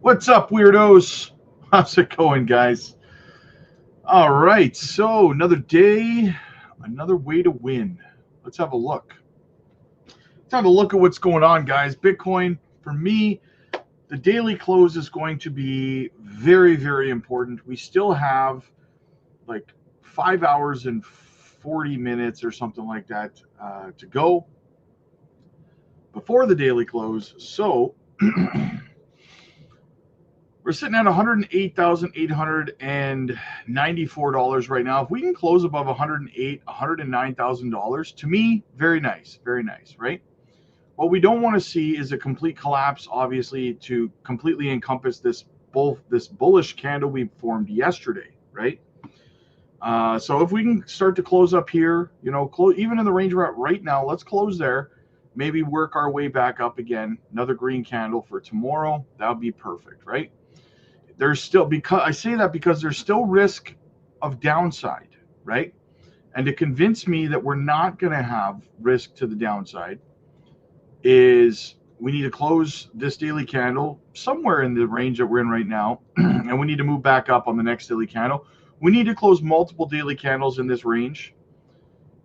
What's up, weirdos? How's it going, guys? All right, so another day, another way to win. Let's have a look. Let's have a look at what's going on, guys. Bitcoin, for me, the daily close is going to be very, very important. We still have like 5 hours and 40 minutes or something like that to go before the daily close. So we're sitting at $108,894 right now. If we can close above $108,000, $109,000, to me, very nice, right? What we don't want to see is a complete collapse, obviously, to completely encompass this bullish candle we formed yesterday, right? So if we can start to close up here, even in the range we're at right now, let's close there. Maybe work our way back up again. Another green candle for tomorrow. That would be perfect, right? There's still, because I say that because there's still risk of downside, right? And to convince me that we're not going to have risk to the downside is we need to close this daily candle somewhere in the range that we're in right now, and we need to move back up on the next daily candle. We need to close multiple daily candles in this range,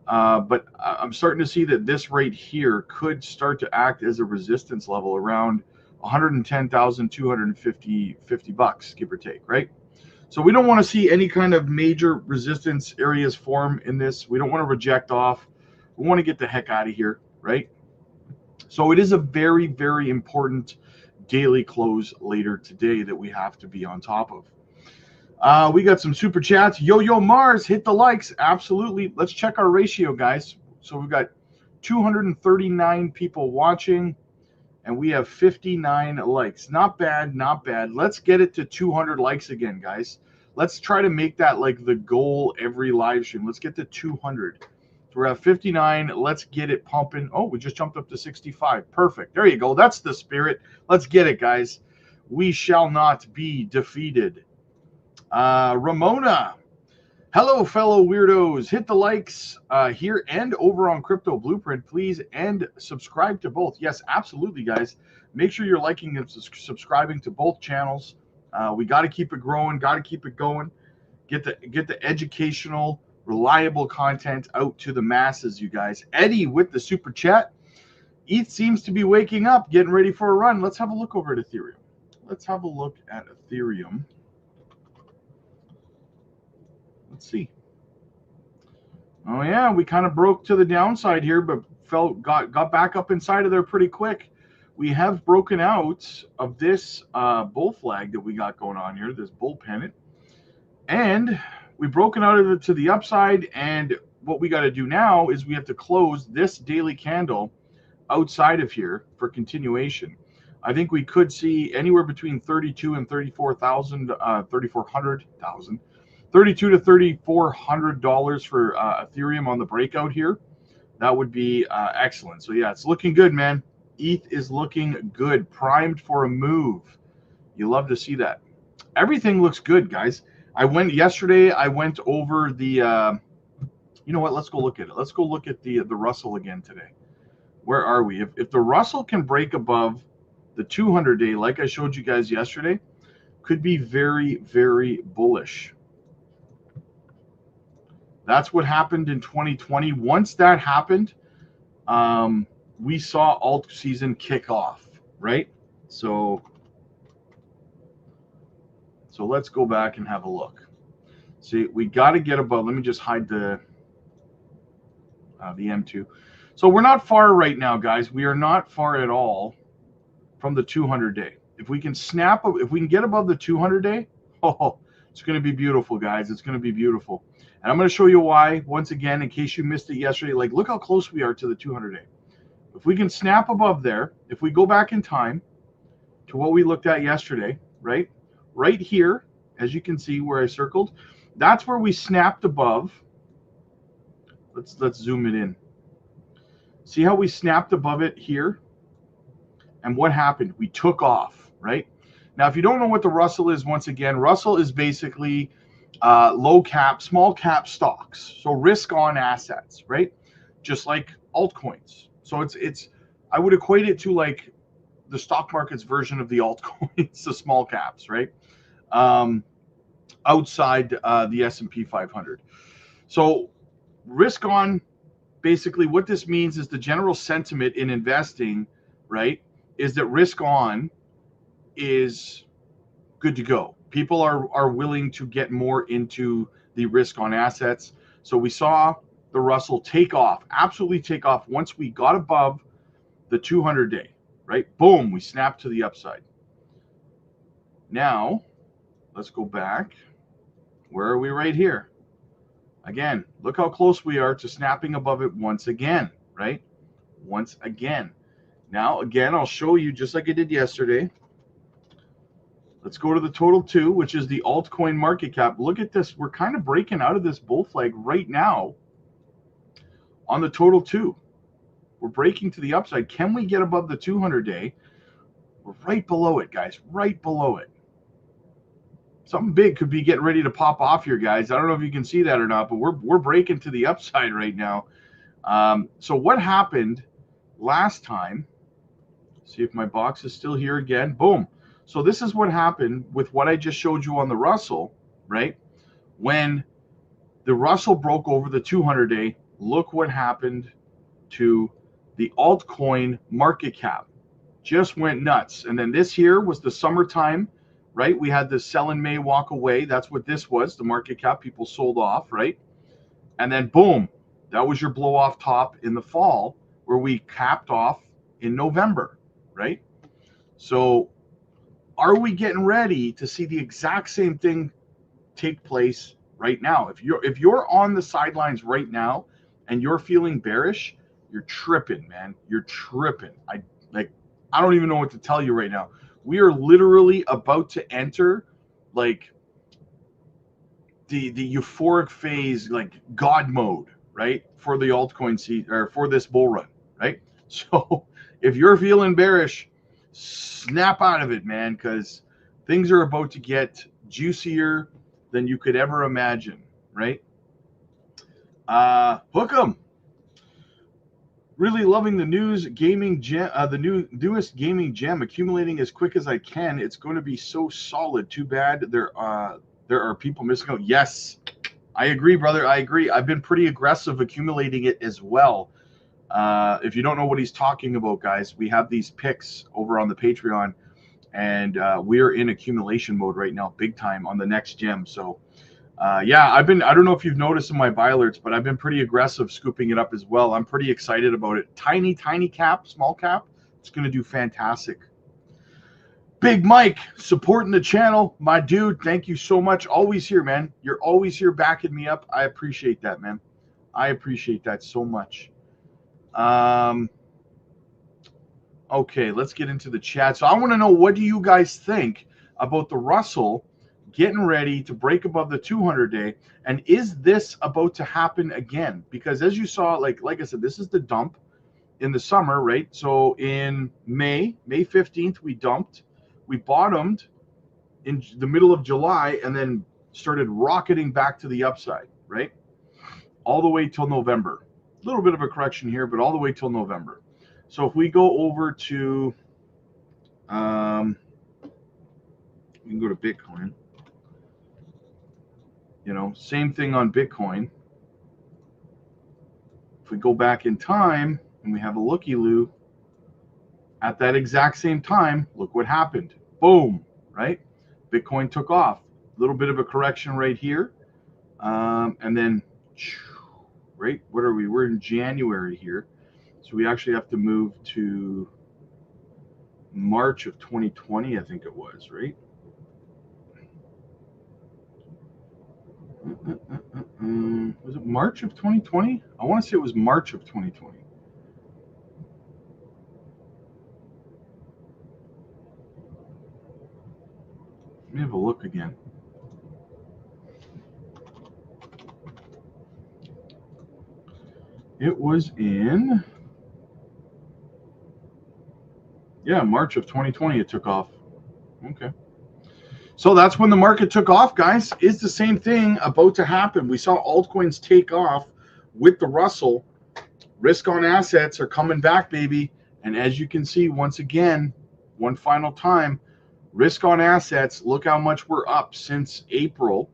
but I'm starting to see that this right here could start to act as a resistance level around $110,250 give or take, right? So we don't want to see any kind of major resistance areas form in this. We don't want to reject off. We want to get the heck out of here, right? So it is a very, very important daily close later today that we have to be on top of. We got some super chats. Yo Mars, hit the likes. Absolutely. Let's check our ratio, guys. So we've got 239 people watching, and we have 59 likes. Not bad, not bad. Let's get it to 200 likes again, guys. Let's try to make that like the goal every live stream. Let's get to 200. So we're at 59. Let's get it pumping. Oh, we just jumped up to 65. Perfect. There you go. That's the spirit. Let's get it, guys. We shall not be defeated. Ramona. Hello, fellow weirdos. Hit the likes here and over on Crypto Blueprint, please, and subscribe to both. Yes, absolutely, guys. Make sure you're liking and subscribing to both channels. We got to keep it growing. Got to keep it going. Get the educational, reliable content out to the masses, you guys. Eddie with the super chat. ETH seems to be waking up, getting ready for a run. Let's have a look over at Ethereum. Let's have a look at Ethereum. Let's see. Oh yeah, we kind of broke to the downside here, but got back up inside of there pretty quick. We have broken out of this bull flag that we got going on here, this bull pennant, and we've broken out of it to the upside. And what we got to do now is we have to close this daily candle outside of here for continuation. I think we could see anywhere between 32 and 34,000, 3,400,000. $32 to $3,400 for Ethereum on the breakout here. That would be excellent. So yeah, it's looking good, man. ETH is looking good, primed for a move. You love to see that. Everything looks good, guys. I went over the. You know what? Let's go look at it. Let's go look at the Russell again today. Where are we? If the Russell can break above the 200-day, like I showed you guys yesterday, could be very, very bullish. That's what happened in 2020. Once that happened, we saw alt season kick off, right? So let's go back and have a look. See, we got to get above. Let me just hide the M2. So we're not far right now, guys. We are not far at all from the 200-day. If we can get above the 200-day, oh, it's going to be beautiful, guys. It's going to be beautiful. And I'm going to show you why, once again, in case you missed it yesterday. Like, look how close we are to the 200-day. If we can snap above there, if we go back in time to what we looked at yesterday, right? Right here, as you can see where I circled, that's where we snapped above. Let's zoom it in. See how we snapped above it here? And what happened? We took off, right? Now, if you don't know what the Russell is, once again, Russell is basically low cap, small cap stocks. So risk on assets, right? Just like altcoins. So it's I would equate it to like the stock market's version of the altcoins, the small caps, right? Outside the S&P 500. So risk on, basically what this means is the general sentiment in investing, right, is that risk on is good to go. People are willing to get more into the risk on assets. So we saw the Russell take off, absolutely take off once we got above the 200-day, right? Boom, we snapped to the upside. Now, let's go back. Where are we? Right here. Again, look how close we are to snapping above it once again, right? Once again. Now, again, I'll show you just like I did yesterday. Let's go to the total 2, which is the altcoin market cap. Look at this. We're kind of breaking out of this bull flag right now on the total 2. We're breaking to the upside. Can we get above the 200-day? We're right below it, guys, right below it. Something big could be getting ready to pop off here, guys. I don't know if you can see that or not, but we're breaking to the upside right now. So what happened last time? See if my box is still here again. Boom. So this is what happened with what I just showed you on the Russell, right? When the Russell broke over the 200-day, look what happened to the altcoin market cap. Just went nuts. And then this here was the summertime, right? We had the sell in May, walk away. That's what this was, the market cap. People sold off, right? And then boom, that was your blow off top in the fall where we capped off in November, right? So are we getting ready to see the exact same thing take place right now? If you're on the sidelines right now and you're feeling bearish, you're tripping, man. You're tripping. I don't even know what to tell you right now. We are literally about to enter like the euphoric phase, like God mode, right? For the altcoin season, or for this bull run, right? So if you're feeling bearish, snap out of it, man, because things are about to get juicier than you could ever imagine, right? Hook 'em. Really loving the newest gaming gem, newest gaming gem, accumulating as quick as I can. It's going to be so solid. Too bad there are people missing out. Yes, I agree, brother. I agree. I've been pretty aggressive accumulating it as well. If you don't know what he's talking about, guys, we have these picks over on the Patreon, and we're in accumulation mode right now, big time on the next gem. So yeah, I don't know if you've noticed in my buy alerts, but I've been pretty aggressive scooping it up as well. I'm pretty excited about it. Tiny cap, small cap. It's going to do fantastic. Big Mike, supporting the channel. My dude, thank you so much. Always here, man. You're always here backing me up. I appreciate that, man. I appreciate that so much. Okay, let's get into the chat. So I want to know, what do you guys think about the Russell getting ready to break above the 200-day, and is this about to happen again? Because as you saw, like I said, this is the dump in the summer, right? So in May 15th, we dumped, we bottomed in the middle of July, and then started rocketing back to the upside, right? All the way till November. A little bit of a correction here, but all the way till November. So if we go over to, we can go to Bitcoin. You know, same thing on Bitcoin. If we go back in time and we have a looky-loo, at that exact same time, look what happened. Boom, right? Bitcoin took off. A little bit of a correction right here. And then, right, what are we? We're in January here. So we actually have to move to March of 2020, I think it was, right? Was it March of 2020? I want to say it was March of 2020. Let me have a look again. It was in, yeah, March of 2020 it took off. Okay. So that's when the market took off, guys. Is the same thing about to happen? We saw altcoins take off with the Russell. Risk on assets are coming back, baby. And as you can see, once again, one final time. Risk on assets, look how much we're up since April.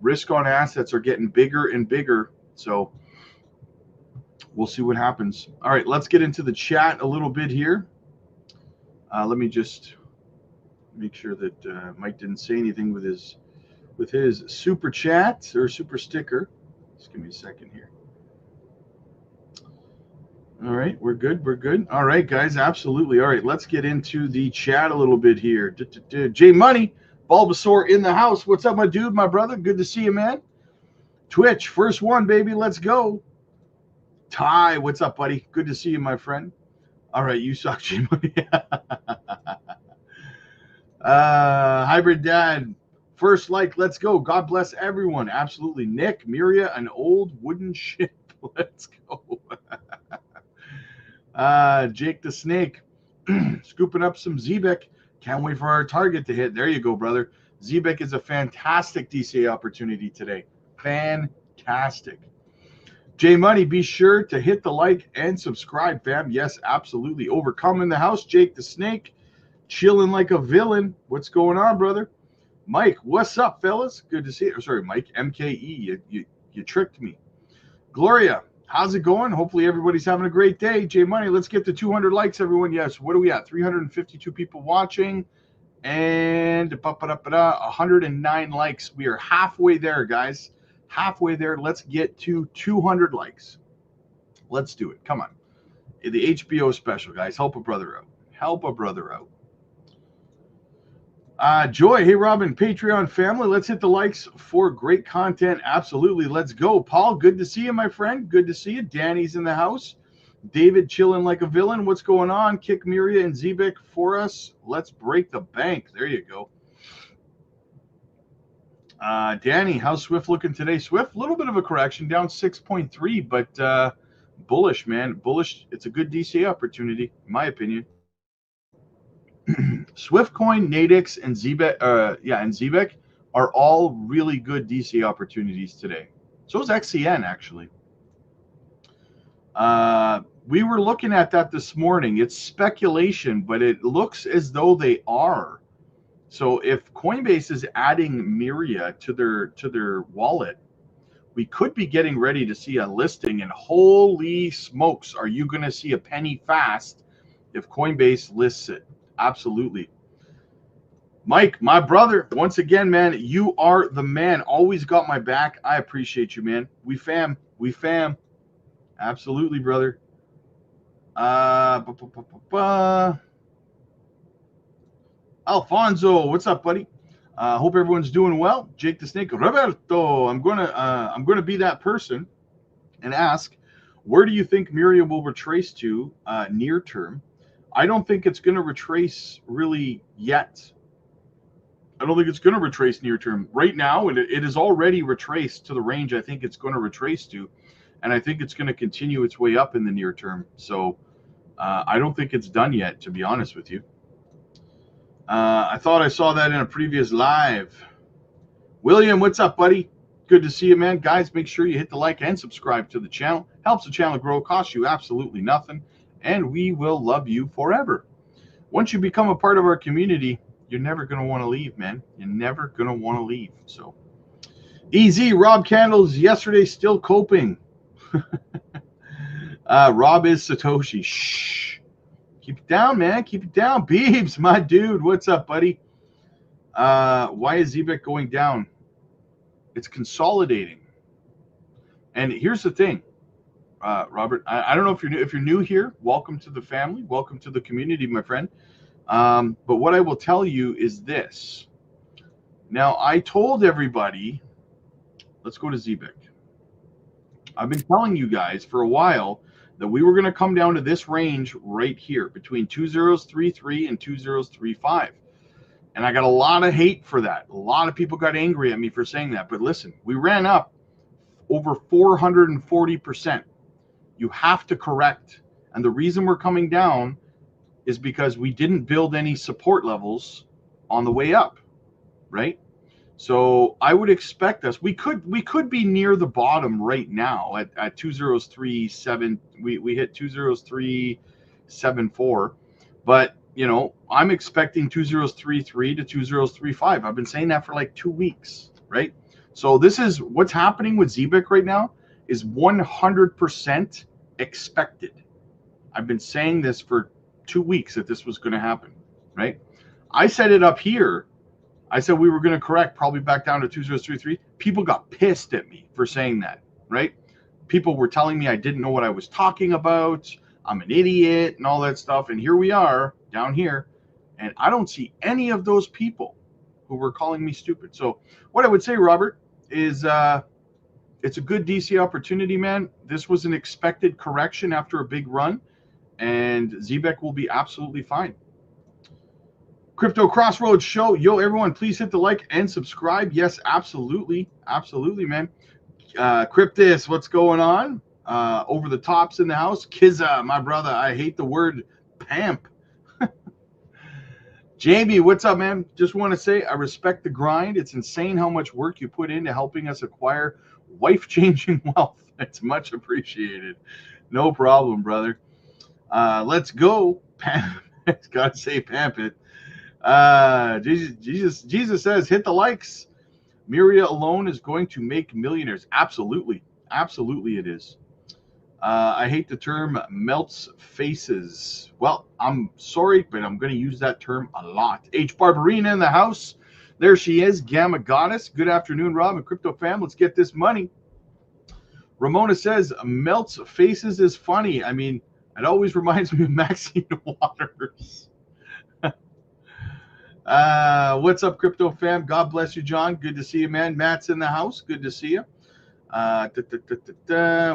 Risk on assets are getting bigger and bigger. So we'll see what happens. All right, let's get into the chat a little bit here. Let me just make sure that Mike didn't say anything with his super chat or super sticker. Just give me a second here. All right, we're good. We're good. All right, guys, absolutely. All right, let's get into the chat a little bit here. J Money, Bulbasaur in the house. What's up, my dude, my brother? Good to see you, man. Twitch, first one, baby. Let's go. Ty, what's up, buddy? Good to see you, my friend. All right, you suck, J Money. Hybrid Dad, first like, let's go. God bless everyone. Absolutely. Nick, Miria, an old wooden ship. Let's go. Jake the Snake, scooping up some Zebeck. Can't wait for our target to hit. There you go, brother. Zebeck is a fantastic DCA opportunity today. Fantastic. J Money, be sure to hit the like and subscribe, fam. Yes, absolutely. Overcome in the house. Jake the Snake, chilling like a villain. What's going on, brother? Mike, what's up, fellas? Good to see you. Sorry, Mike, MKE. You tricked me. Gloria, how's it going? Hopefully everybody's having a great day. J Money, let's get to 200 likes, everyone. Yes, what are we at? 352 people watching and 109 likes. We are halfway there, guys. Halfway there. Let's get to 200 likes. Let's do it. Come on. The HBO special, guys. Help a brother out. Help a brother out. Joy, hey Robin, Patreon family, let's hit the likes for great content. Absolutely, let's go. Paul, good to see you, my friend. Good to see you. Danny's in the house. David, chilling like a villain. What's going on? Kick Miria and Zebeck for us. Let's break the bank. There you go. Danny, how's Swift looking today? Swift, a little bit of a correction, down 6.3, but bullish, man. Bullish. It's a good DCA opportunity, in my opinion. Swiftcoin, Nadix, and Zebeck are all really good DC opportunities today. So is XCN, actually. We were looking at that this morning. It's speculation, but it looks as though they are. So if Coinbase is adding Miria to their wallet, we could be getting ready to see a listing. And holy smokes, are you going to see a penny fast if Coinbase lists it? Absolutely. Mike, my brother, once again, man, you are the man. Always got my back. I appreciate you, man. We fam. Absolutely, brother. Alfonso, what's up, buddy? Hope everyone's doing well. Jake the Snake, Roberto, I'm gonna be that person and ask, where do you think Miria will retrace to near term? I don't think it's going to retrace really yet. I don't think it's going to retrace near term right now, and it is already retraced to the range I think it's going to retrace to, and I think it's going to continue its way up in the near term. So I don't think it's done yet, to be honest with you. I thought I saw that in a previous live. William, what's up, buddy? Good to see you, man. Guys, make sure you hit the like and subscribe to the channel. Helps the channel grow, costs you absolutely nothing, and we will love you forever. Once you become a part of our community, you're never going to want to leave, man. You're never going to want to leave. So, easy. Rob Candles, yesterday still coping. Rob is Satoshi. Shh. Keep it down, man. Keep it down. Beebs, my dude. What's up, buddy? Why is Zebeck going down? It's consolidating. And here's the thing. Robert, I don't know if you're new here. Welcome to the family. Welcome to the community, my friend. But what I will tell you is this. Now, I told everybody, let's go to Zebeck. I've been telling you guys for a while that we were going to come down to this range right here between 2033 and 2035. And I got a lot of hate for that. A lot of people got angry at me for saying that. But listen, we ran up over 440%. You have to correct. And the reason we're coming down is because we didn't build any support levels on the way up, right? So I would expect us, we could be near the bottom right now at 203.7. We hit 203.74, but you know, I'm expecting 2033 to 2035. I've been saying that for like 2 weeks, right? So this is what's happening with Zebeck right now is 100% expected. I've been saying this for 2 weeks that this was going to happen, right? I set it up here. I said we were going to correct probably back down to 2033. People got pissed at me for saying that, right? People were telling me I didn't know what I was talking about. I'm an idiot and all that stuff. And here we are down here. And I don't see any of those people who were calling me stupid. So what I would say, Robert, is it's a good DC opportunity, man. This was an expected correction after a big run. And Zebeck will be absolutely fine. Crypto Crossroads Show. Yo, everyone, please hit the like and subscribe. Yes, absolutely. Absolutely, man. Cryptus, what's going on? Over the tops in the house. Kizza, my brother. I hate the word pamp. Jamie, what's up, man? Just want to say I respect the grind. It's insane how much work you put into helping us acquire wife-changing wealth. It's much appreciated. No problem, brother. Let's go. Gotta say pamp it. Jesus says, hit the likes. Miria alone is going to make millionaires. Absolutely. Absolutely it is. I hate the term melts faces. Well, I'm sorry, but I'm going to use that term a lot. H. Barbarina in the house. There she is, Gamma Goddess. Good afternoon, Rob and Crypto Fam. Let's get this money. Ramona says, melts faces is funny. I mean, it always reminds me of Maxine Waters. What's up, Crypto Fam? God bless you, John. Good to see you, man. Matt's in the house. Good to see you.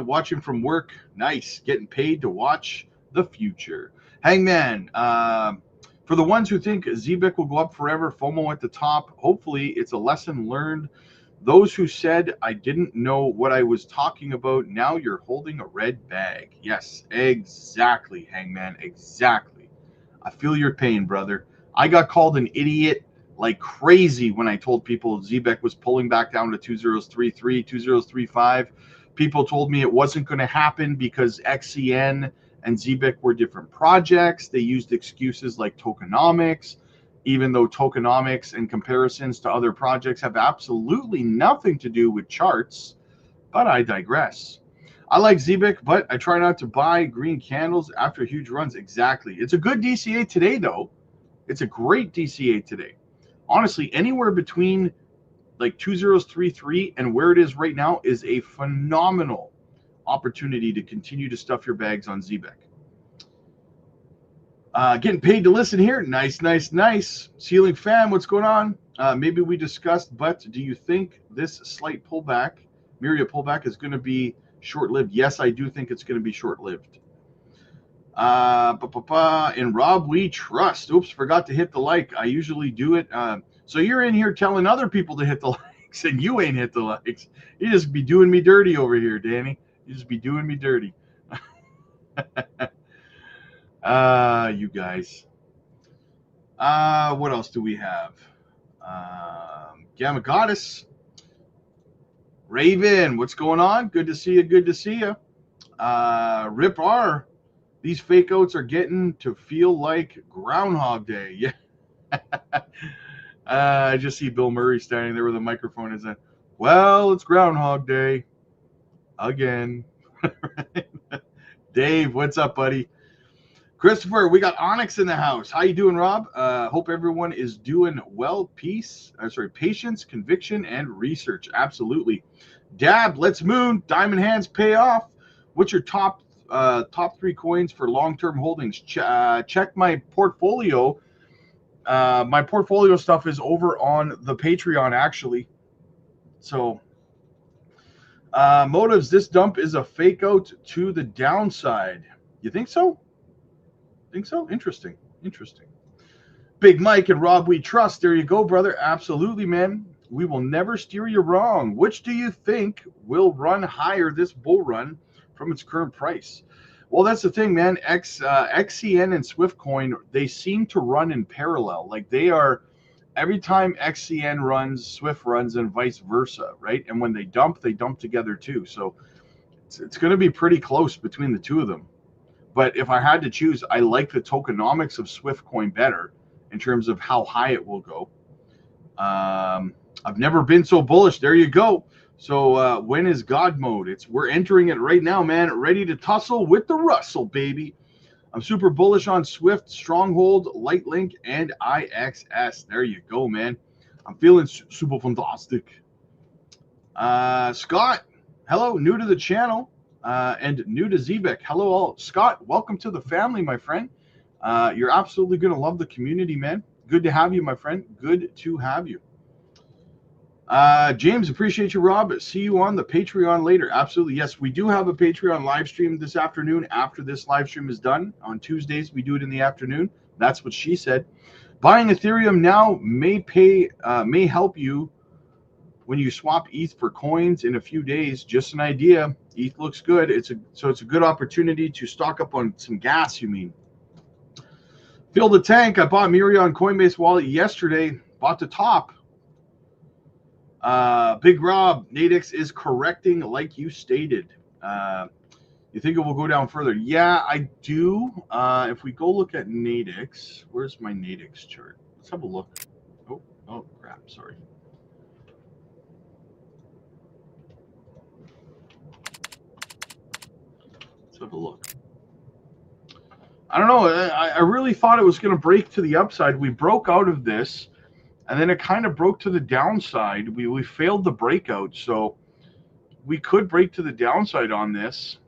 Watching from work. Nice. Getting paid to watch the future. Hangman. For the ones who think Zebeck will go up forever, FOMO at the top. Hopefully, it's a lesson learned. Those who said I didn't know what I was talking about, now you're holding a red bag. Yes, exactly, Hangman. Exactly. I feel your pain, brother. I got called an idiot like crazy when I told people Zebeck was pulling back down to 2033, 2035. People told me it wasn't going to happen because XCN and Zebeck were different projects. They used excuses like tokenomics, even though tokenomics and comparisons to other projects have absolutely nothing to do with charts. But I digress. I like Zebeck, but I try not to buy green candles after huge runs. Exactly. It's a good DCA today, though. It's a great DCA today. Honestly, anywhere between like 2033 and where it is right now is a phenomenal opportunity to continue to stuff your bags on Zebeck. Getting paid to listen here. Nice, nice, nice. Ceiling Fam, what's going on? Maybe we discussed, but do you think this slight pullback, Miria pullback, is going to be short-lived? Yes, I do think it's going to be short-lived. In Rob we trust. Oops, forgot to hit the like. I usually do it. So you're in here telling other people to hit the likes, and you ain't hit the likes. You just be doing me dirty over here, Danny. You just be doing me dirty. You guys. What else do we have? Gamma Goddess. Raven, what's going on? Good to see you. Good to see you. Rip R. These fake outs are getting to feel like Groundhog Day. Yeah. I just see Bill Murray standing there with a microphone and saying, well, it's Groundhog Day. Again. Dave, what's up, buddy? Christopher, we got Onyx in the house. How you doing, Rob? Hope everyone is doing well. Patience, conviction, and research. Absolutely. Dab, let's moon. Diamond hands pay off. What's your top three coins for long-term holdings? Check my portfolio. My portfolio stuff is over on the Patreon, actually. So, motives, this dump is a fake out to the downside. You think so? Think so? Interesting. Big Mike and Rob we trust. There you go, brother. Absolutely, man. We will never steer you wrong. Which do you think will run higher this bull run from its current price? Well, that's the thing, man. XCN and Swiftcoin, they seem to run in parallel. Like they are, every time XCN runs, Swift runs, and vice versa, right? And when they dump together too. So it's going to be pretty close between the two of them. But if I had to choose, I like the tokenomics of Swift Coin better in terms of how high it will go. I've never been so bullish. There you go. So when is God mode? We're entering it right now, man. Ready to tussle with the Russell, baby. I'm super bullish on Swift, Stronghold, Lightlink, and IXS. There you go, man. I'm feeling super fantastic. Scott, hello, new to the channel and new to Zebeck. Hello, all. Scott, welcome to the family, my friend. You're absolutely going to love the community, man. Good to have you, my friend. Good to have you. James, appreciate you, Rob. See you on the Patreon later. Absolutely. Yes, we do have a Patreon live stream this afternoon after this live stream is done. On Tuesdays, we do it in the afternoon. That's what she said. Buying Ethereum now may help you when you swap ETH for coins in a few days. Just an idea. ETH looks good. It's a good opportunity to stock up on some gas, you mean. Fill the tank. I bought Miri on Coinbase wallet yesterday. Bought the top. Big Rob, Nadix is correcting like you stated. You think it will go down further? Yeah, I do. If we go look at Nadix, where's my Nadix chart? Let's have a look. Oh crap, sorry. Let's have a look. I don't know. I really thought it was going to break to the upside. We broke out of this. And then it kind of broke to the downside. We failed the breakout, so we could break to the downside on this.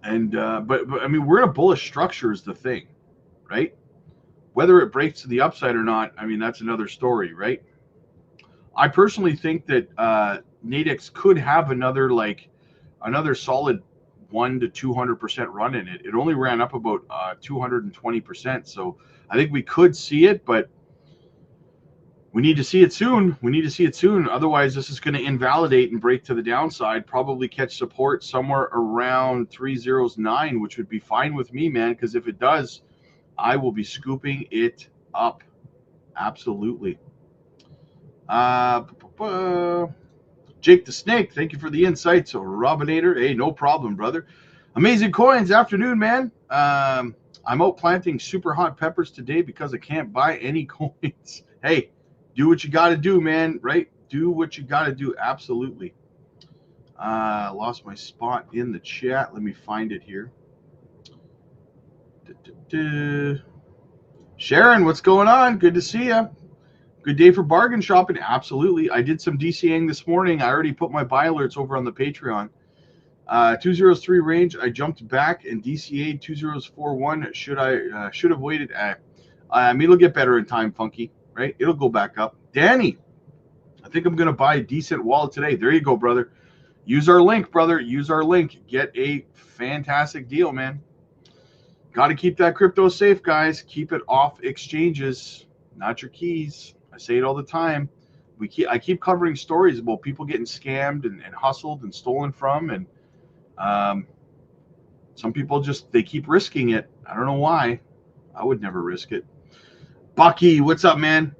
And but I mean, we're in a bullish structure is the thing, right? Whether it breaks to the upside or not, I mean, that's another story, right? I personally think that Nadix could have another solid 100 to 200% run in it. It only ran up about 220%, so I think we could see it, but we need to see it soon. We need to see it soon. Otherwise, this is going to invalidate and break to the downside, probably catch support somewhere around 309, which would be fine with me, man, because if it does, I will be scooping it up. Absolutely. Jake the Snake, thank you for the insights. So Robinator, hey, no problem, brother. Amazing coins, afternoon, man. I'm out planting super hot peppers today because I can't buy any coins. Hey, do what you got to do, man, right? Do what you got to do, absolutely. Lost my spot in the chat. Let me find it here. Sharon, what's going on? Good to see you. Good day for bargain shopping. Absolutely. I did some DCAing this morning. I already put my buy alerts over on the Patreon. 203 range. I jumped back and DCA'd 2041. Should have waited. I mean, it'll get better in time, Funky. Right? It'll go back up. Danny, I think I'm gonna buy a decent wallet today. There you go, brother. Use our link, brother. Use our link. Get a fantastic deal, man. Got to keep that crypto safe, guys. Keep it off exchanges, not your keys. I say it all the time. I keep covering stories about people getting scammed and hustled and stolen from, and some people they keep risking it. I don't know why. I would never risk it. Bucky, what's up, man?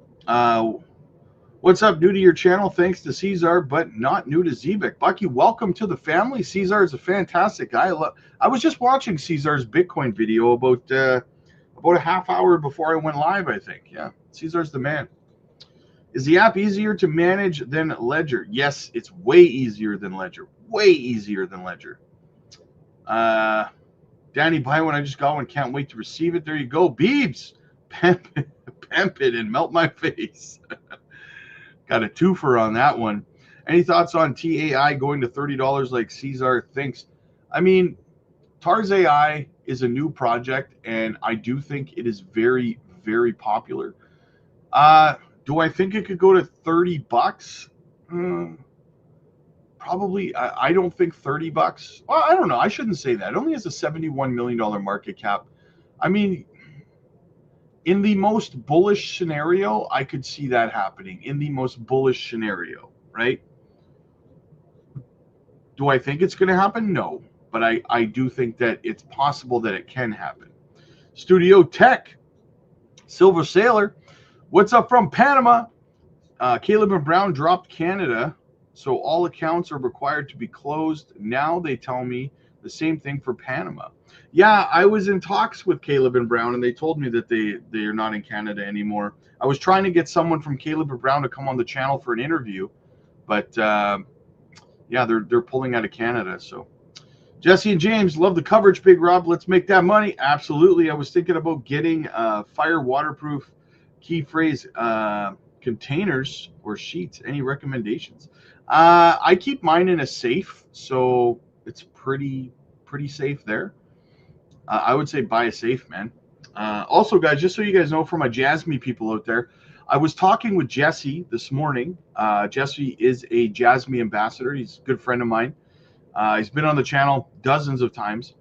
What's up? New to your channel, thanks to Caesar, but not new to Zebeck. Bucky, welcome to the family. Caesar is a fantastic guy. I was just watching Caesar's Bitcoin video about a half hour before I went live, I think. Yeah, Caesar's the man. Is the app easier to manage than Ledger? Yes, it's way easier than Ledger. Way easier than Ledger. Danny, buy one. I just got one. Can't wait to receive it. There you go. Beebs. Pimp it and melt my face. Got a twofer on that one. Any thoughts on TAI going to $30 like Caesar thinks? I mean, TARS AI is a new project, and I do think it is very, very popular. Do I think it could go to $30? Probably. I don't think $30. Well, I don't know. I shouldn't say that. It only has a $71 million market cap. I mean, in the most bullish scenario, I could see that happening. In the most bullish scenario, right? Do I think it's going to happen? No. But I do think that it's possible that it can happen. Studio Tech, Silver Sailor, what's up from Panama? Caleb and Brown dropped Canada So all accounts are required to be closed. Now they tell me the same thing for Panama. Yeah, I was in talks with Caleb and Brown, and they told me that they are not in Canada anymore. I was trying to get someone from Caleb and Brown to come on the channel for an interview, but yeah, they're pulling out of Canada. So Jesse and James, love the coverage, Big Rob. Let's make that money. Absolutely. I was thinking about getting fire waterproof key phrase containers or sheets. Any recommendations? I keep mine in a safe, so it's pretty safe there. I would say buy a safe, man. Also, guys, just so you guys know, for my Jasmy people out there, I was talking with Jesse this morning. Jesse is a Jasmy ambassador. He's a good friend of mine. He's been on the channel dozens of times,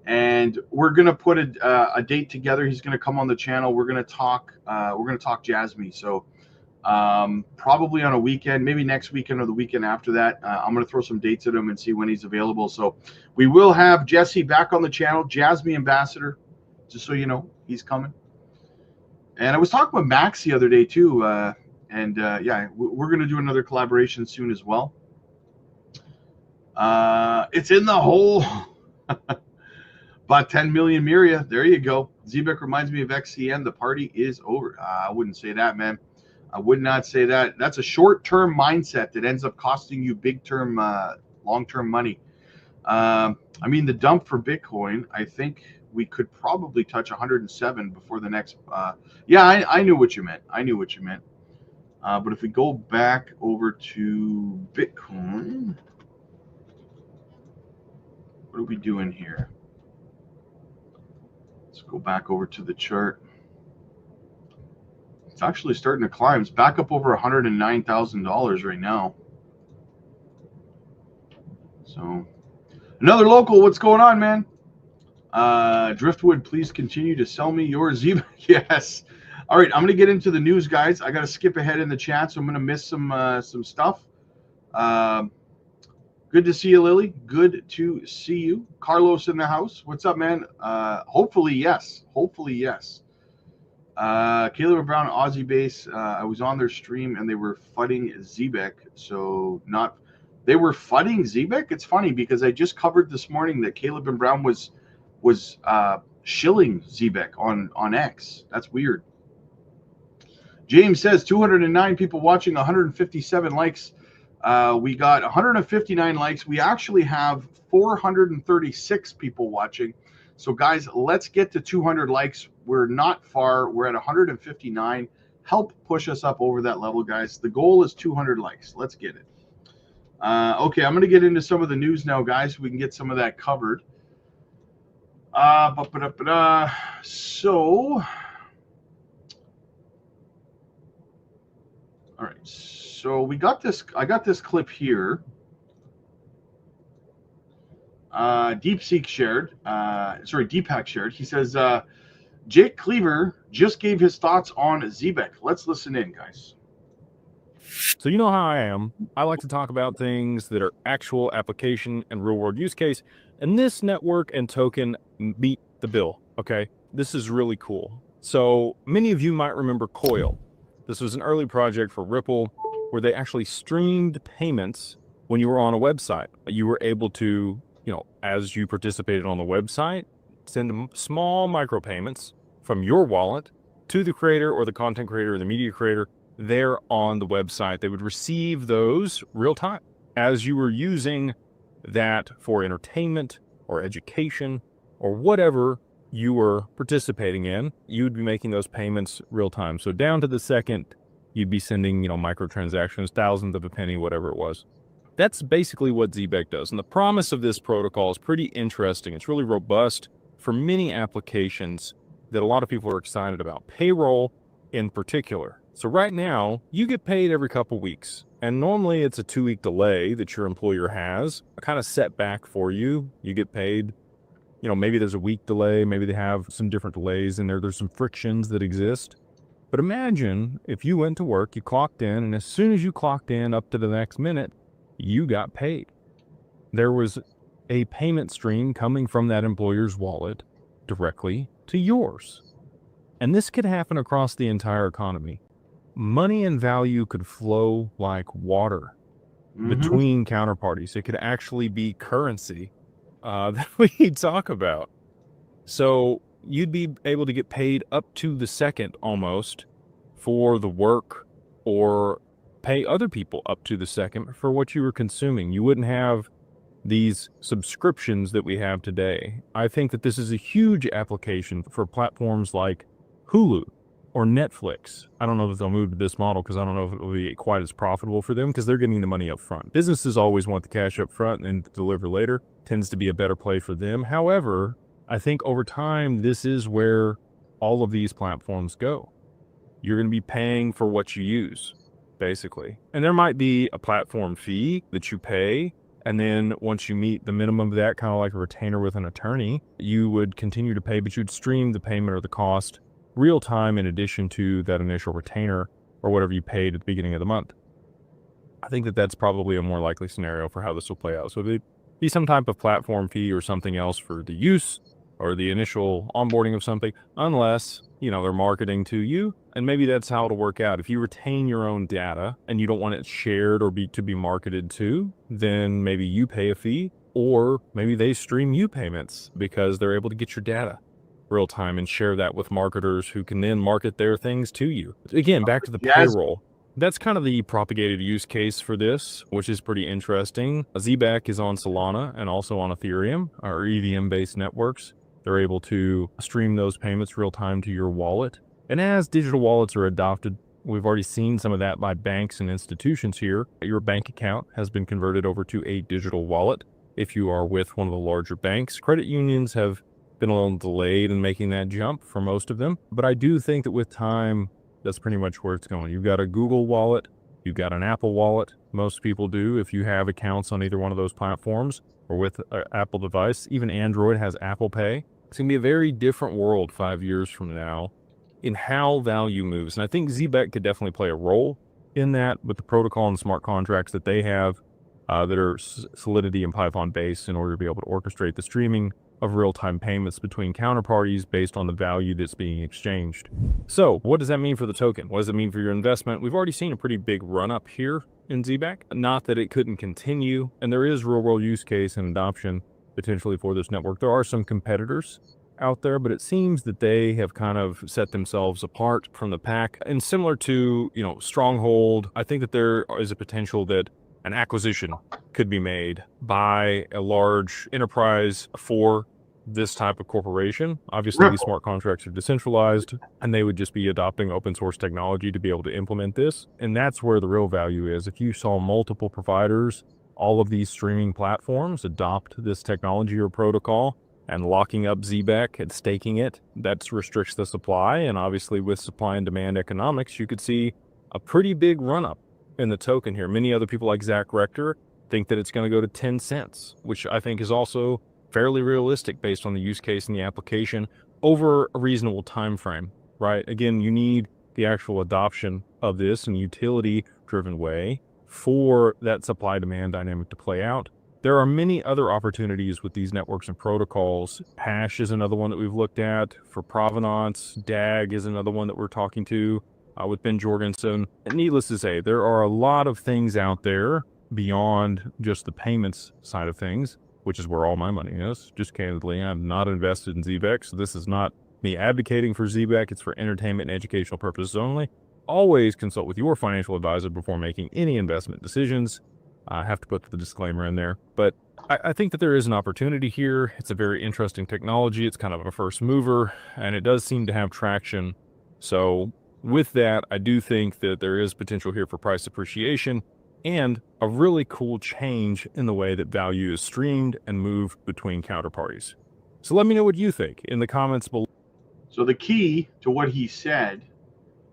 and we're gonna put a date together. He's gonna come on the channel. We're gonna talk. Jasmy. So probably on a weekend, maybe next weekend or the weekend after that. I'm gonna throw some dates at him and see when he's available. So we will have Jesse back on the channel, Jasmy ambassador. Just so you know, he's coming. And I was talking with Max the other day too, yeah, we're gonna do another collaboration soon as well. It's in the hole. About 10 million Miria. There you go. Zebeck reminds me of XCN. The party is over. I wouldn't say that, man. I would not say that. That's a short-term mindset that ends up costing you big-term, long-term money. I mean, the dump for Bitcoin, I think we could probably touch 107 before the next. Yeah, I knew what you meant. I knew what you meant. But if we go back over to Bitcoin, what are we doing here? Let's go back over to the chart. It's actually starting to climb. It's back up over $109,000 right now. So another local. What's going on, man? Driftwood, please continue to sell me your Zebeck. Yes. All right, I'm going to get into the news, guys. I got to skip ahead in the chat, so I'm going to miss some stuff. Good to see you, Lily. Good to see you. Carlos in the house. What's up, man? Hopefully, yes. Hopefully, yes. Caleb and Brown, Aussie base. I was on their stream, and they were fudding Zebeck. So not... They were fudding Zebeck? It's funny, because I just covered this morning that Caleb and Brown was shilling Zebeck on X. That's weird. James says 209 people watching, 157 likes. We got 159 likes. We actually have 436 people watching. So guys, let's get to 200 likes. We're not far. We're at 159. Help push us up over that level, guys. The goal is 200 likes. Let's get it. Okay, I'm going to get into some of the news now, guys. So we can get some of that covered. So, all right. So we got this. I got this clip here. Deepseek shared. Deepak shared. He says, Jake Cleaver just gave his thoughts on Zebeck. Let's listen in, guys. So you know how I am. I like to talk about things that are actual application and real world use case. And this network and token meet the bill. Okay. This is really cool. So many of you might remember Coil. This was an early project for Ripple where they actually streamed payments when you were on a website. You were able to, as you participated on the website, send small micropayments from your wallet to the creator or the content creator or the media creator there on the website. They would receive those real time as you were using that for entertainment or education or whatever you were participating in. You'd be making those payments real time. So down to the second, you'd be sending, microtransactions, thousands of a penny, whatever it was. That's basically what Zebeck does. And the promise of this protocol is pretty interesting. It's really robust for many applications that a lot of people are excited about, payroll in particular. So right now, you get paid every couple weeks. And normally it's a 2-week delay that your employer has, a kind of setback for you. You get paid, maybe there's a week delay, maybe they have some different delays in there. There's some frictions that exist. But imagine if you went to work, you clocked in, and as soon as you clocked in up to the next minute, you got paid. There was a payment stream coming from that employer's wallet directly to yours. And this could happen across the entire economy. Money and value could flow like water. between counterparties. It could actually be currency that we talk about. So you'd be able to get paid up to the second almost for the work, or pay other people up to the second for what you were consuming. You wouldn't have these subscriptions that we have today. I think that this is a huge application for platforms like Hulu or Netflix. I don't know if they'll move to this model because I don't know if it will be quite as profitable for them because they're getting the money up front. Businesses always want the cash up front and deliver later. Tends to be a better play for them. However, I think over time, this is where all of these platforms go. You're going to be paying for what you use, basically. And there might be a platform fee that you pay. And then once you meet the minimum of that, kind of like a retainer with an attorney, you would continue to pay, but you'd stream the payment or the cost real time in addition to that initial retainer or whatever you paid at the beginning of the month. I think that that's probably a more likely scenario for how this will play out. So it'd be some type of platform fee or something else for the use or the initial onboarding of something, unless, you know, they're marketing to you. And maybe that's how it'll work out. If you retain your own data and you don't want it shared or to be marketed to, then maybe you pay a fee, or maybe they stream you payments because they're able to get your data real time and share that with marketers who can then market their things to you. Again, back to the payroll. That's kind of the propagated use case for this, which is pretty interesting. Zebeck is on Solana and also on Ethereum, or EVM-based networks. They're able to stream those payments real time to your wallet. And as digital wallets are adopted, we've already seen some of that by banks and institutions here. Your bank account has been converted over to a digital wallet if you are with one of the larger banks. Credit unions have been a little delayed in making that jump for most of them. But I do think that with time, that's pretty much where it's going. You've got a Google wallet, you've got an Apple wallet. Most people do if you have accounts on either one of those platforms or with an Apple device. Even Android has Apple Pay. It's going to be a very different world 5 years from now in how value moves. And I think Zebeck could definitely play a role in that with the protocol and smart contracts that they have that are Solidity and Python based in order to be able to orchestrate the streaming of real-time payments between counterparties based on the value that's being exchanged. So what does that mean for the token? What does it mean for your investment? We've already seen a pretty big run up here in Zebeck. Not that it couldn't continue, and there is real-world use case and adoption potentially for this network. There are some competitors out there, but it seems that they have kind of set themselves apart from the pack. And similar to, you know, Stronghold, I think that there is a potential that an acquisition could be made by a large enterprise for this type of corporation. Obviously, these smart contracts are decentralized, and they would just be adopting open source technology to be able to implement this. And that's where the real value is. If you saw multiple providers, all of these streaming platforms adopt this technology or protocol, and locking up Zebeck and staking it, that restricts the supply. And obviously with supply and demand economics, you could see a pretty big run up in the token here. Many other people like Zach Rector think that it's going to go to 10 cents, which I think is also fairly realistic based on the use case and the application over a reasonable time frame, right? Again, you need the actual adoption of this in a utility driven way for that supply demand dynamic to play out. There are many other opportunities with these networks and protocols. Hash is another one that we've looked at for provenance. DAG is another one that we're talking to with Ben Jorgensen. And needless to say, there are a lot of things out there beyond just the payments side of things, which is where all my money is. Just candidly, I'm not invested in Zebeck, so this is not me advocating for Zebeck. It's for entertainment and educational purposes only. Always consult with your financial advisor before making any investment decisions. I have to put the disclaimer in there, but I think that there is an opportunity here. It's a very interesting technology. It's kind of a first mover, and it does seem to have traction. So with that, I do think that there is potential here for price appreciation and a really cool change in the way that value is streamed and moved between counterparties. So let me know what you think in the comments below. So the key to what he said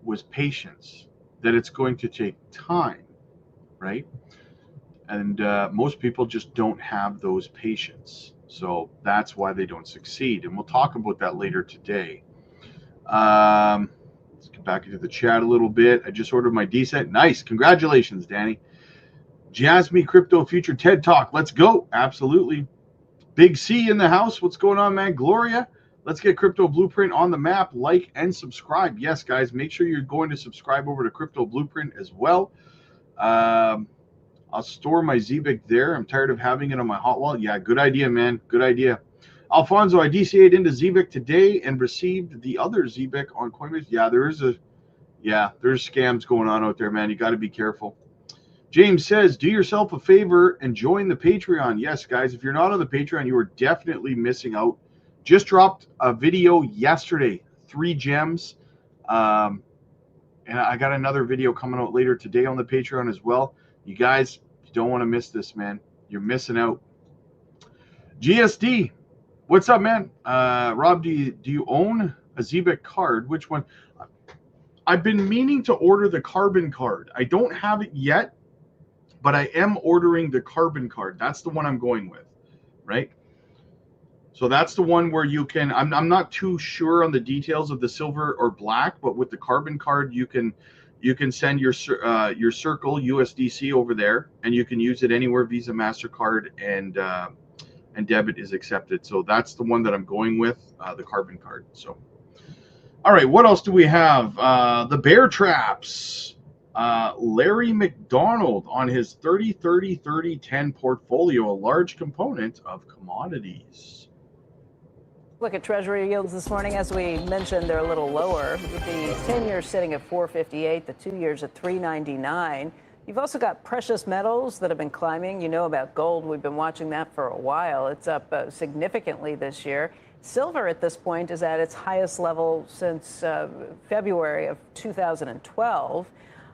was patience, that it's going to take time, right? And most people just don't have those patience. So that's why they don't succeed. And we'll talk about that later today. Let's get back into the chat a little bit. I just ordered my decent. Nice. Congratulations, Danny. Jasmine Crypto Future TED Talk. Let's go. Absolutely. Big C in the house. What's going on, man? Gloria. Let's get Crypto Blueprint on the map. Like and subscribe. Yes, guys, make sure you're going to subscribe over to Crypto Blueprint as well. I'll store my Zebeck there. I'm tired of having it on my hot wallet. Yeah, good idea, man. Good idea. Alfonso, I DCA'd into Zebeck today and received the other Zebeck on Coinbase. Yeah, there's scams going on out there, man. You got to be careful. James says, do yourself a favor and join the Patreon. Yes, guys, if you're not on the Patreon, you are definitely missing out. Just dropped a video yesterday, 3 gems. And I got another video coming out later today on the Patreon as well. You guys, you don't want to miss this, man. You're missing out. GSD, what's up, man? Rob, do you own a Zebeck card? Which one? I've been meaning to order the carbon card. I don't have it yet, but I am ordering the carbon card. That's the one I'm going with, right? So that's the one where you can, I'm not too sure on the details of the silver or black, but with the carbon card, you can send your Circle USDC over there, and you can use it anywhere Visa, MasterCard, and debit is accepted. So that's the one that I'm going with, the carbon card. So, all right, what else do we have? The bear traps. Larry McDonald on his 30-30-30-10 portfolio, a large component of commodities. Look at Treasury yields this morning. As we mentioned, they're a little lower. With the 10-year sitting at 4.58, the 2 years at 3.99. You've also got precious metals that have been climbing. You know about gold. We've been watching that for a while. It's up significantly this year. Silver at this point is at its highest level since February of 2012.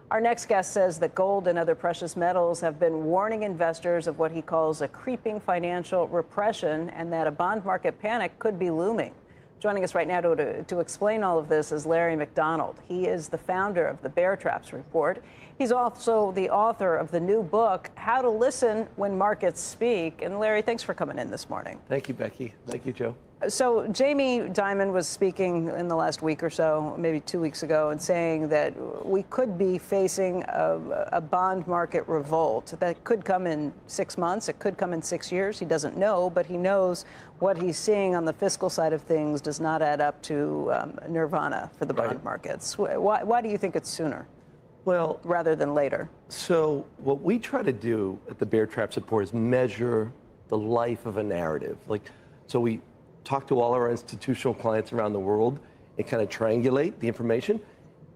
Our next guest says that gold and other precious metals have been warning investors of what he calls a creeping financial repression and that a bond market panic could be looming. Joining us right now to explain all of this is Larry McDonald. He is the founder of the Bear Traps Report. He's also the author of the new book, How to Listen When Markets Speak. And Larry, thanks for coming in this morning. Thank you, Becky. Thank you, Joe. So Jamie Dimon was speaking in the last week or so, maybe 2 weeks ago, and saying that we could be facing a bond market revolt that could come in 6 months. It could come in 6 years. He doesn't know, but he knows what he's seeing on the fiscal side of things does not add up to nirvana for the bond markets. Why do you think it's sooner? Well, rather than later. So what we try to do at the Bear Traps Report is measure the life of a narrative. So we talk to all our institutional clients around the world and kind of triangulate the information.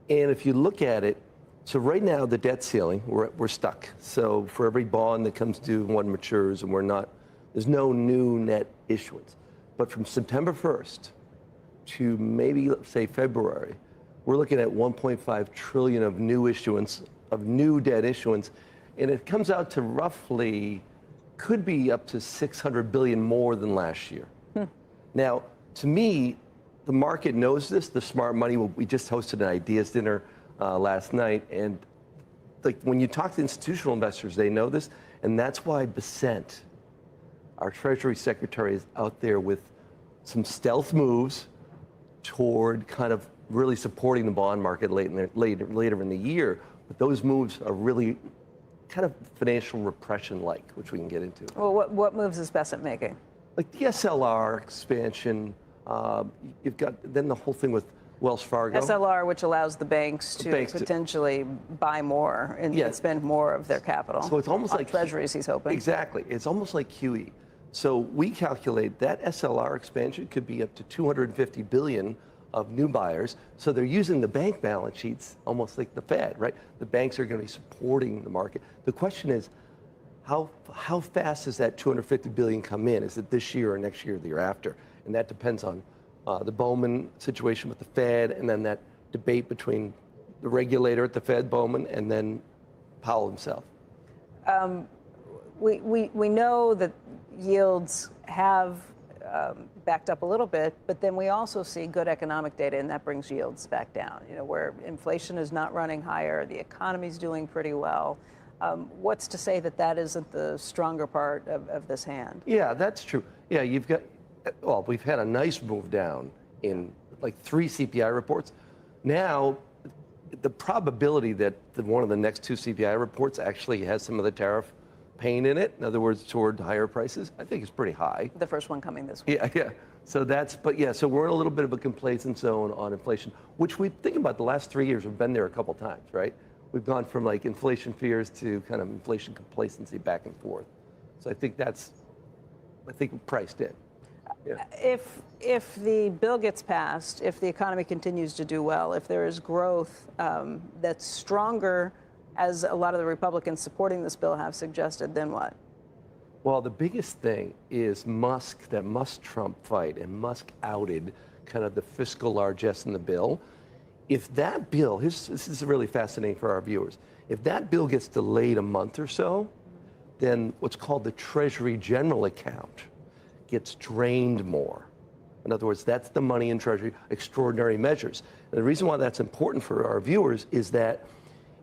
And if you look at it, so right now the debt ceiling, we're stuck. So for every bond that comes due, one matures, and there's no new net issuance. But from September 1st to maybe, let's say, February, we're looking at 1.5 trillion of new issuance, of new debt issuance, and it comes out to roughly, could be up to 600 billion more than last year. Now, to me, the market knows this, the smart money. We just hosted an ideas dinner last night, and when you talk to institutional investors, they know this, and that's why Besant, our Treasury Secretary, is out there with some stealth moves toward kind of really supporting the bond market later in the year. But those moves are really kind of financial repression-like, which we can get into. Well, what moves is Besant making? Like the SLR expansion, you've got then the whole thing with Wells Fargo. SLR, which allows the banks to potentially buy more and spend more of their capital. So it's almost like treasuries, he's hoping. Exactly. It's almost like QE. So we calculate that SLR expansion could be up to 250 billion of new buyers. So they're using the bank balance sheets almost like the Fed, right? The banks are going to be supporting the market. The question is, how fast does that 250 billion come in? Is it this year or next year or the year after? And that depends on the Bowman situation with the Fed, and then that debate between the regulator at the Fed, Bowman, and then Powell himself. We know that yields have backed up a little bit, but then we also see good economic data, and that brings yields back down. You know, where inflation is not running higher, the economy's doing pretty well. What's to say that that isn't the stronger part of this hand? Yeah, that's true. Yeah, we've had a nice move down in like 3 CPI reports. Now, the probability that one of the next 2 CPI reports actually has some of the tariff pain in it, in other words, toward higher prices, I think is pretty high. The first one coming this week. Yeah. So so we're in a little bit of a complacent zone on inflation, which we think about the last 3 years, we've been there a couple times, right? we've gone from like inflation fears to kind of inflation complacency back and forth. So I think priced in. Yeah. If the bill gets passed, if the economy continues to do well, if there is growth that's stronger, as a lot of the Republicans supporting this bill have suggested, then what? Well, the biggest thing is that Musk-Trump fight, and Musk outed kind of the fiscal largesse in the bill. If that bill, this is really fascinating for our viewers, if that bill gets delayed a month or so, then what's called the Treasury General account gets drained more. In other words, that's the money in Treasury, extraordinary measures. And the reason why that's important for our viewers is that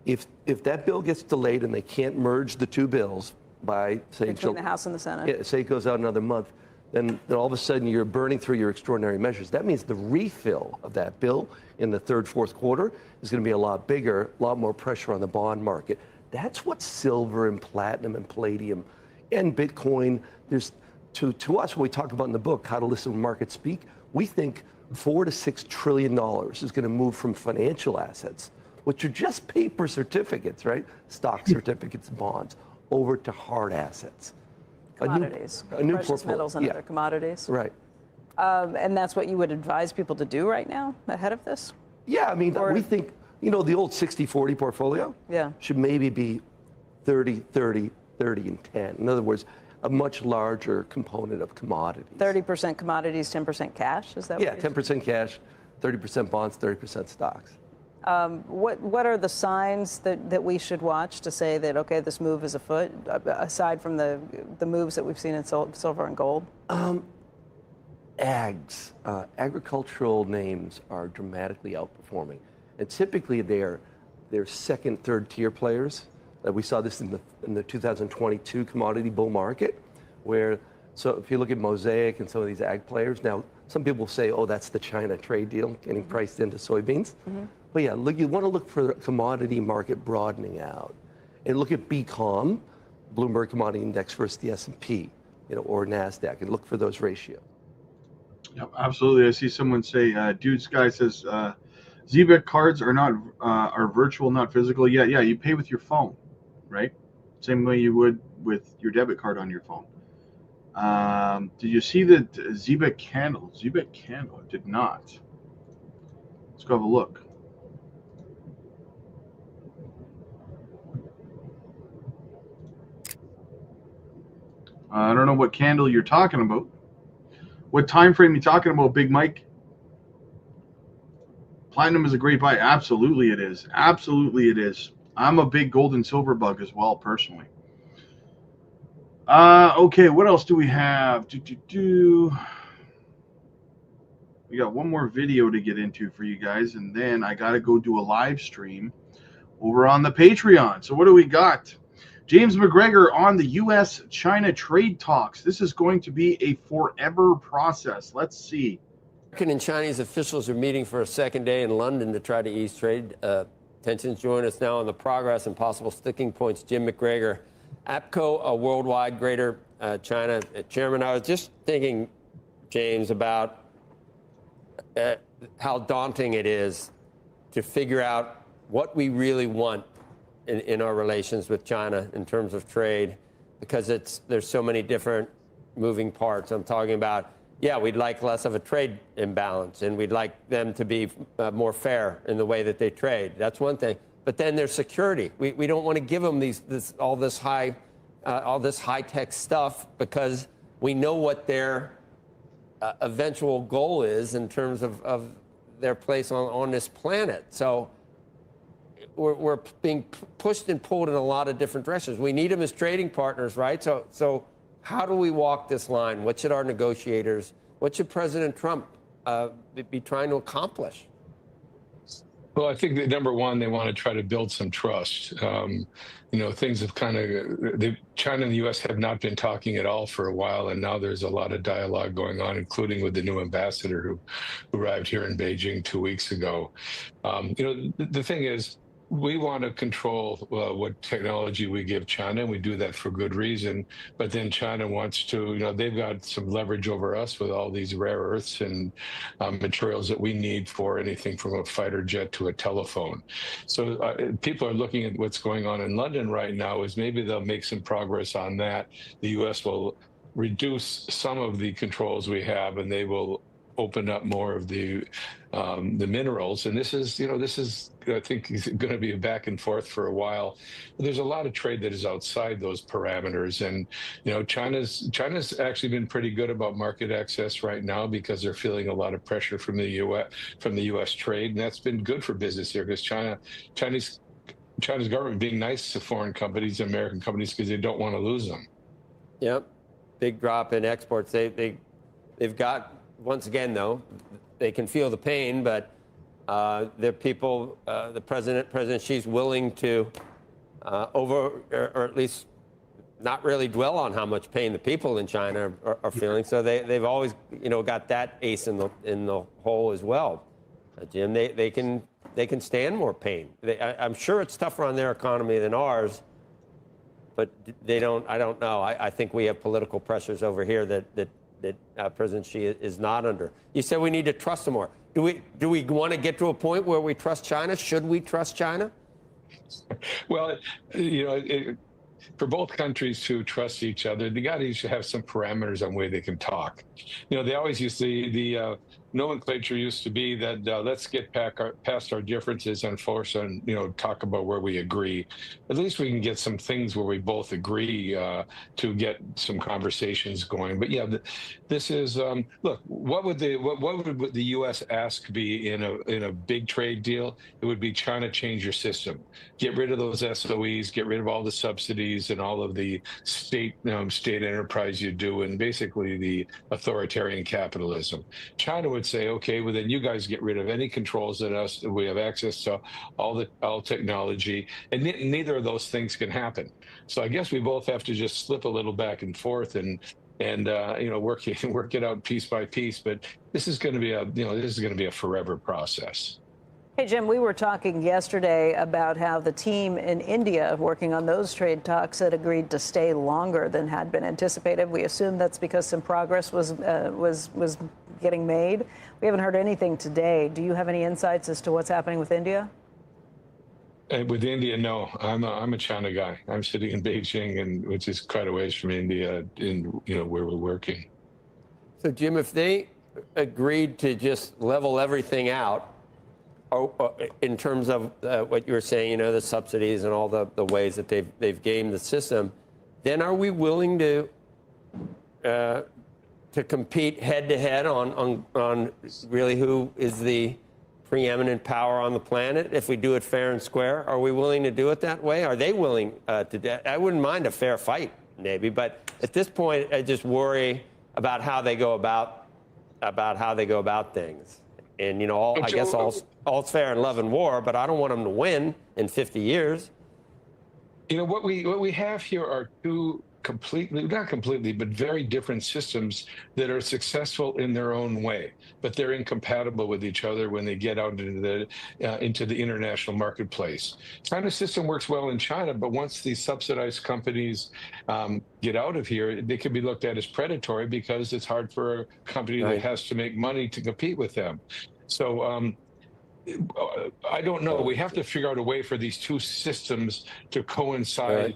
if that bill gets delayed and they can't merge the two bills by, say, between the House and the Senate, yeah, say it goes out another month, then all of a sudden you're burning through your extraordinary measures. That means the refill of that bill in the third, fourth quarter is going to be a lot bigger, a lot more pressure on the bond market. That's what silver and platinum and palladium and Bitcoin, there's to us, when we talk about in the book, How to Listen When Markets Speak, we think $4 to $6 trillion is going to move from financial assets, which are just paper certificates, right? Stock certificates, bonds, over to hard assets. commodities, a new precious portfolio. metals and other commodities. Right. And that's what you would advise people to do right now ahead of this? Yeah, I mean, we think, the old 60-40 portfolio should maybe be 30, 30, 30, and 10. In other words, a much larger component of commodities. 30% commodities, 10% cash, is that what 10% cash, 30% bonds, 30% stocks. What are the signs that we should watch to say that, okay, this move is afoot, aside from the moves that we've seen in silver and gold? Agricultural names are dramatically outperforming. And typically they're second, third tier players. We saw this in the 2022 commodity bull market, so if you look at Mosaic and some of these ag players, now some people say, oh, that's the China trade deal getting priced into soybeans. But yeah, you want to look for the commodity market broadening out. And look at BCOM, Bloomberg Commodity Index versus the S&P, or NASDAQ, and look for those ratios. Yep, absolutely. I see someone say, Dude Sky says, Zebeck cards are virtual, not physical. Yeah, you pay with your phone, right? Same way you would with your debit card on your phone. Did you see the Zebeck candle? Zebeck candle, I did not. Let's go have a look. I don't know what candle you're talking about. What time frame you talking about, Big Mike? Platinum is a great buy. Absolutely it is. Absolutely it is. I'm a big gold and silver bug as well, personally. Okay, what else do we have? We got one more video to get into for you guys, and then I got to go do a live stream over on the Patreon. So what do we got? James McGregor on the U.S.-China trade talks. This is going to be a forever process. Let's see. American and Chinese officials are meeting for a second day in London to try to ease trade tensions. Join us now on the progress and possible sticking points. Jim McGregor, APCO, a worldwide Greater China chairman. I was just thinking, James, about how daunting it is to figure out what we really want in our relations with China in terms of trade, because there's so many different moving parts. I'm talking about, we'd like less of a trade imbalance, and we'd like them to be more fair in the way that they trade. That's one thing. But then there's security. We don't want to give them all this high-tech stuff, because we know what their eventual goal is in terms of their place on this planet. So we're being pushed and pulled in a lot of different directions. We need them as trading partners, right? So how do we walk this line? What should our negotiators, what should President Trump be trying to accomplish? Well, I think that number one, they want to try to build some trust. Things have China and the U.S. have not been talking at all for a while, and now there's a lot of dialogue going on, including with the new ambassador who arrived here in Beijing 2 weeks ago. The thing is, we want to control what technology we give China, and we do that for good reason. But then China wants to, they've got some leverage over us with all these rare earths and materials that we need for anything from a fighter jet to a telephone. So people are looking at what's going on in London right now is maybe they'll make some progress on that. The U.S. will reduce some of the controls we have, and they will open up more of the minerals. And this is, I think, going to be a back and forth for a while. But there's a lot of trade that is outside those parameters. And, China's actually been pretty good about market access right now because they're feeling a lot of pressure from the U.S. trade. And that's been good for business here because China's government being nice to foreign companies, American companies, because they don't want to lose them. Yep. Big drop in exports. They've got, once again, though, they can feel the pain, but their people, the President Xi's willing to or at least not really dwell on how much pain the people in China are feeling. So they've always, got that ace in the hole as well, Jim. They can stand more pain. I'm sure it's tougher on their economy than ours, but they don't. I don't know. I think we have political pressures over here that President Xi is not under. You said we need to trust them more. Do we want to get to a point where we trust China? Should we trust China? Well, for both countries to trust each other, they got to have some parameters on where they can talk. They always used the nomenclature used to be that let's get past our differences and force on, talk about where we agree. At least we can get some things where we both agree to get some conversations going. But yeah, this is look. What would the U.S. ask be in a big trade deal? It would be China, change your system, get rid of those SOEs, get rid of all the subsidies and all of the state enterprise you do, and basically the authoritarian capitalism. China would say, okay, well then you guys get rid of any controls at us. We have access to all technology, and neither of those things can happen. So I guess we both have to just slip a little back and forth and work it out piece by piece. But this is going to be a forever process. Hey, Jim, we were talking yesterday about how the team in India working on those trade talks had agreed to stay longer than had been anticipated. We assume that's because some progress was getting made. We haven't heard anything today. Do you have any insights as to what's happening with India? With India, no. I'm a China guy. I'm sitting in Beijing, which is quite a ways from India, where we're working. So, Jim, if they agreed to just level everything out, in terms of what you were saying, the subsidies and all the ways that they've gamed the system, then are we willing to compete head to head on really who is the preeminent power on the planet? If we do it fair and square, are we willing to do it that way? Are they willing to do that? I wouldn't mind a fair fight, maybe, but at this point, I just worry about how they go about things. And I guess all's fair in love and war, but I don't want them to win in 50 years. What we have here are two not completely, but very different systems that are successful in their own way, but they're incompatible with each other when they get out into the international marketplace. China's system works well in China, but once these subsidized companies get out of here, they can be looked at as predatory because it's hard for a company that has to make money to compete with them. So I don't know. We have to figure out a way for these two systems to coincide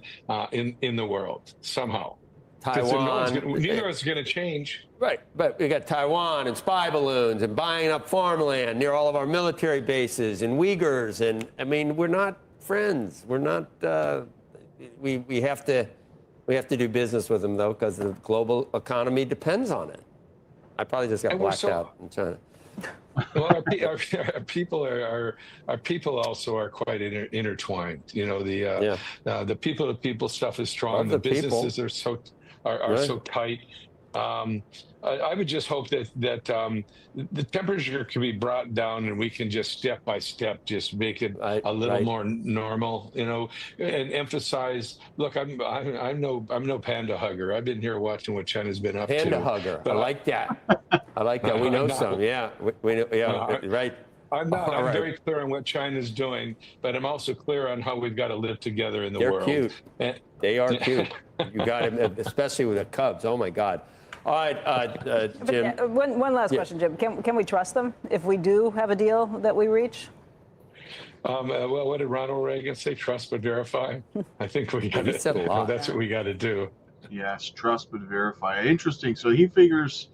in the world somehow. Taiwan. Neither is going to change. Right, but we got Taiwan and spy balloons and buying up farmland near all of our military bases and Uyghurs, and I mean we're not friends. We're not. We have to do business with them though, because the global economy depends on it. I probably just got blacked out in China. Well, our people also are quite intertwined. The people-to-people stuff is strong. The businesses are so tight. I would just hope that the temperature can be brought down, and we can just step by step just make it a little more normal, and emphasize. Look, I'm no panda hugger. I've been here watching what China's been up to. Panda hugger. I like that. I like that. We know some. Yeah, we know. Yeah, right. I'm not. All I'm right. very clear on what China's doing, but I'm also clear on how we've got to live together in the They're world. cute. And- They are cute. You got it, especially with the Cubs. Oh my God. All right, Jim. One last question, Jim. Can we trust them if we do have a deal that we reach? Well, what did Ronald Reagan say? Trust but verify. I think we got He said a lot. That's what we got to do. Yes, trust but verify. Interesting. So he figures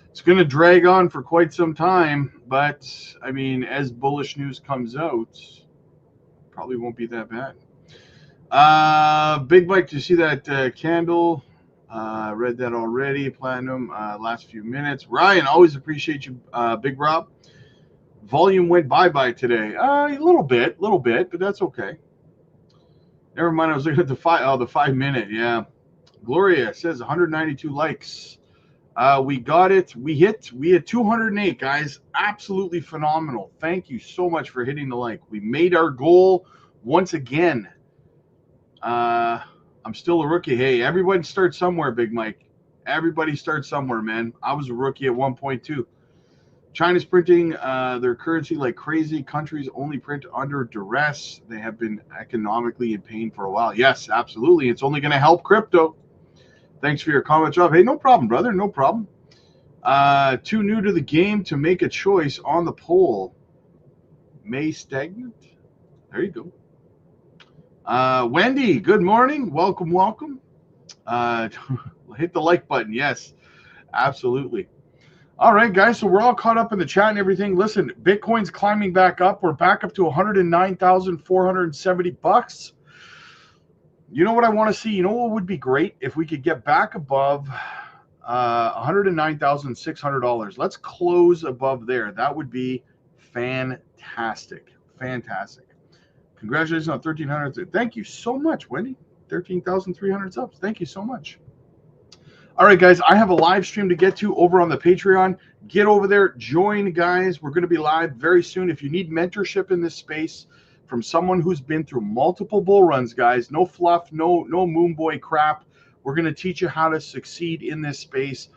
it's going to drag on for quite some time, but I mean, as bullish news comes out, probably won't be that bad. Big Mike, do you see that candle? Read that already. Platinum, last few minutes. Ryan, always appreciate you, Big Rob. Volume went bye-bye today. A little bit, but that's okay. Never mind, I was looking at the 5 minute, yeah. Gloria says 192 likes. We got it. We had 208, guys. Absolutely phenomenal. Thank you so much for hitting the like. We made our goal once again. I'm still a rookie. Hey, everybody starts somewhere, Big Mike. Everybody starts somewhere, man. I was a rookie at 1.2. China's printing their currency like crazy. Countries only print under duress. They have been economically in pain for a while. Yes, absolutely. It's only going to help crypto. Thanks for your comment, Job. Hey, no problem, brother. No problem. Too new to the game to make a choice on the poll. May stagnant? There you go. Wendy, good morning. Welcome. Hit the like button. Yes, absolutely. All right, guys. So we're all caught up in the chat and everything. Listen, Bitcoin's climbing back up. We're back up to $109,470. You know what I want to see? You know what would be great? If we could get back above $109,600. Let's close above there. That would be fantastic. Fantastic. Congratulations on 1,300. Thank you so much, Wendy. 13,300 subs. Thank you so much. All right, guys, I have a live stream to get to over on the Patreon. Get over there. Join, guys. We're going to be live very soon. If you need mentorship in this space from someone who's been through multiple bull runs, guys, no fluff, no moon boy crap. We're going to teach you how to succeed in this space,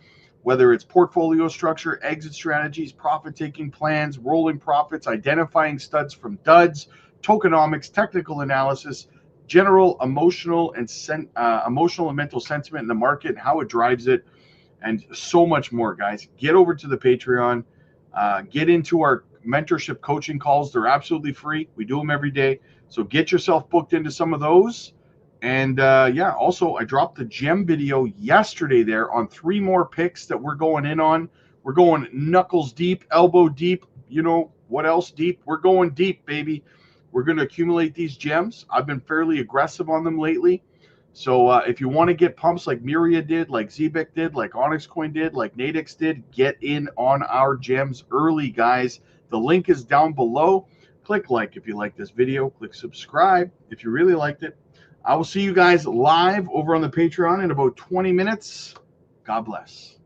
whether it's portfolio structure, exit strategies, profit-taking plans, rolling profits, identifying studs from duds, tokenomics, technical analysis, general emotional and mental sentiment in the market and how it drives it, and so much more, guys. Get over to the Patreon. Get into our mentorship coaching calls. They're absolutely free. We do them every day. So get yourself booked into some of those. And yeah, also I dropped the gem video yesterday there on 3 more picks that we're going in on. We're going knuckles deep, elbow deep, you know what else deep? We're going deep, baby. We're going to accumulate these gems. I've been fairly aggressive on them lately. So if you want to get pumps like Myria did, like Zebeck did, like Onyx Coin did, like Nadex did, get in on our gems early, guys. The link is down below. Click like if you like this video. Click subscribe if you really liked it. I will see you guys live over on the Patreon in about 20 minutes. God bless.